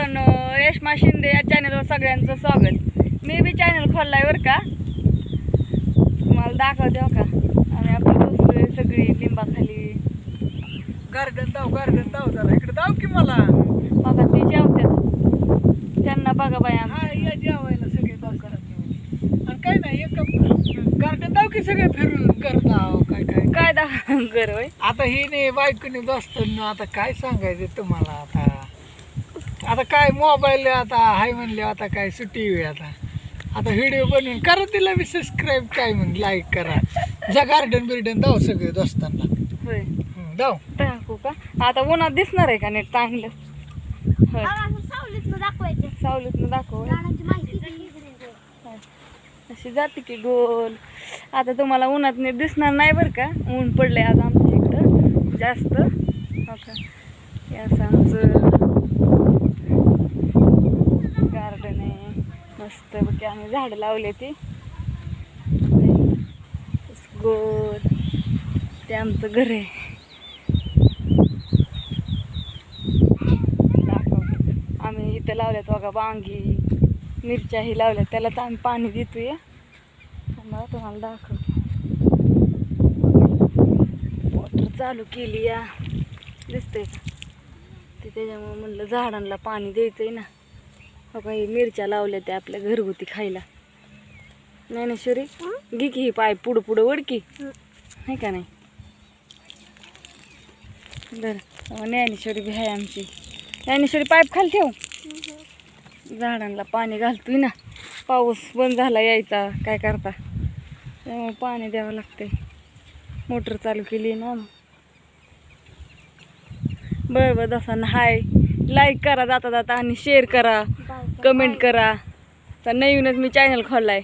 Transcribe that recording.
मित्रांनो, रेश्मा शिंदे या चॅनलवर सगळ्यांचं स्वागत. मी बी चॅनल खोललाय बरं का, तुम्हाला दाखवते हो का. आम्ही आपलं बसलोय सगळी लिंबाखाली. गार्डन दाव जरा इकडे दाव की मला. बघा ती जेवतात, त्यांना बघा बाई हा आमच्या. या जेवायला सगळे दाव करा. आणि काय नाही एक गार्डन दाव की सगळे फिरून करताव काय काय काय दाखव घर होय. आता ही नाही बायकोने दोस्त आता काय सांगायचं तुम्हाला. आता काय मोबाईल आता हाय म्हणले, आता काय सुट्टी वेळ आता व्हिडिओ बनवून करा, तिला बी सबस्क्राईब काय म्हण लाईक करा. जा गार्डन बिर्डन दाव सगळे दोस्तांना होय दाव. दाखवू का आता? उन्हात दिसणार आहे का नीट चांगलं? होय सावलीतनं दाखव. अशी जाते की गोल. आता तुम्हाला उन्हात नीट दिसणार नाही बरं का, ऊन पडलंय आज आमच्या इकडं जास्त. हो का, हे असं आमचं गार्डन आहे मस्त बघा. आम्ही झाडं लावले ती गोल. ते आमचं घर आहे. दाखवते. आम्ही इथं लावल्यात बघा वांगी, मिरच्याही लावल्यात. त्याला तर आम्ही पाणी देतोय. मला तुम्हाला दाखवते. मोटर चालू केली या, दिसतंय का ते? त्याच्यामुळे म्हणलं झाडांना पाणी द्यायचंय ना. हो काही मिरच्या लावल्या त्या आपल्या घरगुती खायला. ज्ञानेश्वरी घे की ही पाय पुढं पुढं वडकी नाही का नाही. बरं ज्ञानेश्वरी बी आहे आमची. ज्ञानेश्वरी पाईप खाली ठेव. झाडांना पाणी घालतोय ना, पाऊस बंद झाला यायचा, काय करता, त्यामुळे पाणी द्यावं लागतंय. मोटर चालू केली ना. बरोबर दसांना हाय, लाईक करा जाता जाता आणि शेअर करा, कमेंट करा. तर नवीनच मी चॅनल खोललाय.